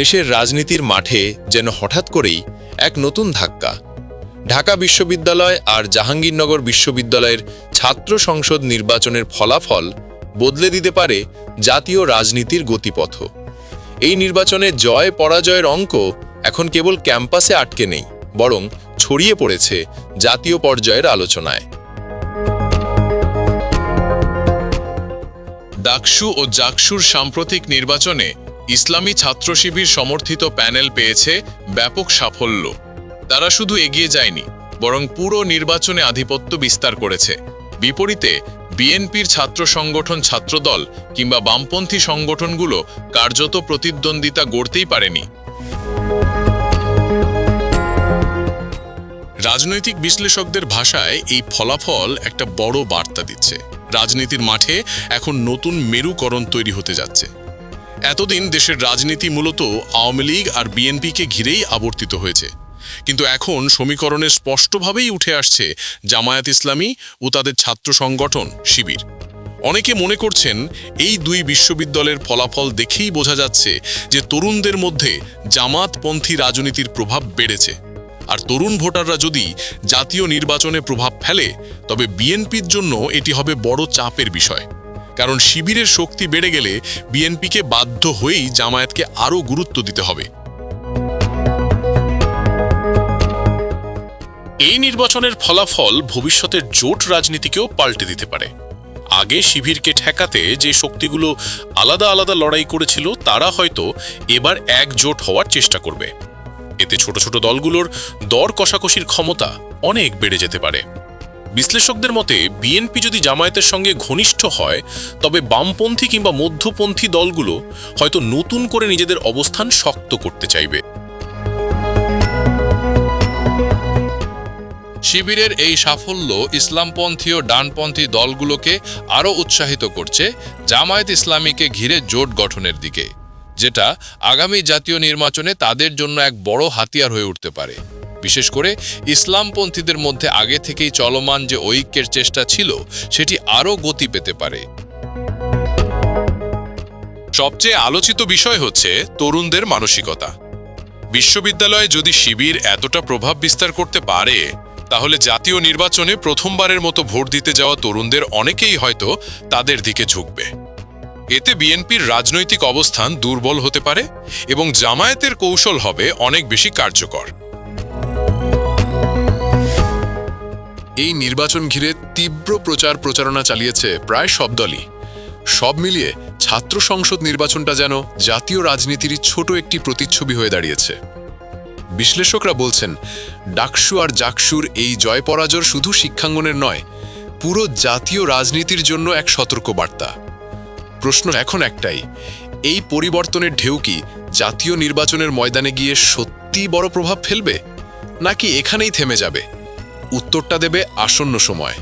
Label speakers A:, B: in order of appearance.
A: দেশের রাজনীতির মাঠে যেন হঠাৎ করেই এক নতুন ধাক্কা। ঢাকা বিশ্ববিদ্যালয় আর জাহাঙ্গীরনগর বিশ্ববিদ্যালয়ের ছাত্র সংসদ নির্বাচনের ফলাফল বদলে দিতে পারে জাতীয় রাজনীতির গতিপথ। এই নির্বাচনে জয় পরাজয়ের অঙ্ক এখন কেবল ক্যাম্পাসে আটকে নেই, বরং ছড়িয়ে পড়েছে জাতীয় পর্যায়ের আলোচনায়। ডাকসু ও জাকসুর সাম্প্রতিক নির্বাচনে ইসলামী ছাত্র শিবির সমর্থিত প্যানেল পেয়েছে ব্যাপক সাফল্য। তারা শুধু এগিয়ে যায়নি, বরং পুরো নির্বাচনে আধিপত্য বিস্তার করেছে। বিপরীতে বিএনপির ছাত্র সংগঠন ছাত্রদল কিংবা বামপন্থী সংগঠনগুলো কার্যত প্রতিদ্বন্দ্বিতা গড়তেই পারেনি। রাজনৈতিক বিশ্লেষকদের ভাষায় এই ফলাফল একটা বড় বার্তা দিচ্ছে। রাজনীতির মাঠে এখন নতুন মেরুকরণ তৈরি হতে যাচ্ছে। এতদিন দেশের রাজনীতি মূলত আওয়ামী লীগ আর বিএনপিকে ঘিরেই আবর্তিত হয়েছে, কিন্তু এখন সমীকরণে স্পষ্টভাবেই উঠে আসছে জামায়াত ইসলামী ও তাদের ছাত্র সংগঠন শিবির। অনেকে মনে করছেন এই দুই বিশ্ববিদ্যালয়ের ফলাফল দেখেই বোঝা যাচ্ছে যে তরুণদের মধ্যে জামাতপন্থী রাজনীতির প্রভাব বেড়েছে। আর তরুণ ভোটাররা যদি জাতীয় নির্বাচনে প্রভাব ফেলে, তবে বিএনপির জন্য এটি হবে বড় চাপের বিষয়। কারণ শিবিরের শক্তি বেড়ে গেলে বিএনপিকে বাধ্য হয়েই জামায়াতকে আরও গুরুত্ব দিতে হবে। এই নির্বাচনের ফলাফল ভবিষ্যতের জোট রাজনীতিকেও পাল্টে দিতে পারে। আগে শিবিরকে ঠেকাতে যে শক্তিগুলো আলাদা আলাদা লড়াই করেছিল, তারা হয়তো এবার একজোট হওয়ার চেষ্টা করবে। এতে ছোট ছোট দলগুলোর দর কষাকষির ক্ষমতা অনেক বেড়ে যেতে পারে। বিশ্লেষকদের মতে বিএনপি যদি জামায়াতের সঙ্গে ঘনিষ্ঠ হয়, তবে বামপন্থী কিংবা মধ্যপন্থী দলগুলো হয়তো নতুন করে নিজেদের অবস্থান শক্ত করতে চাইবে। শিবিরের এই সাফল্য ইসলামপন্থী ও ডানপন্থী দলগুলোকে আরও উৎসাহিত করছে জামায়াত ইসলামীকে ঘিরে জোট গঠনের দিকে, যেটা আগামী জাতীয় নির্বাচনে তাদের জন্য এক বড় হাতিয়ার হয়ে উঠতে পারে। বিশেষ করে ইসলামপন্থীদের মধ্যে আগে থেকেই চলমান যে ঐক্যের চেষ্টা ছিল, সেটি আরও গতি পেতে পারে। সবচেয়ে আলোচিত বিষয় হচ্ছে তরুণদের মানসিকতা। বিশ্ববিদ্যালয়ে যদি শিবির এতটা প্রভাব বিস্তার করতে পারে, তাহলে জাতীয় নির্বাচনে প্রথমবারের মতো ভোট দিতে যাওয়া তরুণদের অনেকেই হয়তো তাদের দিকে ঝুঁকবে। এতে বিএনপির রাজনৈতিক অবস্থান দুর্বল হতে পারে এবং জামায়াতের কৌশল হবে অনেক বেশি কার্যকর। এই নির্বাচন ঘিরে তীব্র প্রচারণা চালিয়েছে প্রায় সব দলই। সব মিলিয়ে ছাত্র সংসদ নির্বাচনটা যেন জাতীয় রাজনীতির ছোট একটি প্রতিচ্ছবি হয়ে দাঁড়িয়েছে। বিশ্লেষকরা বলছেন, ডাকসু আর জাকসুর এই জয় পরাজয় শুধু শিক্ষাঙ্গনের নয়, পুরো জাতীয় রাজনীতির জন্য এক সতর্ক বার্তা। প্রশ্ন এখন একটাই, এই পরিবর্তনের ঢেউ কি জাতীয় নির্বাচনের ময়দানে গিয়ে সত্যি বড় প্রভাব ফেলবে, নাকি এখানেই থেমে যাবে? উত্তরটা দেবে আসন্ন সময়।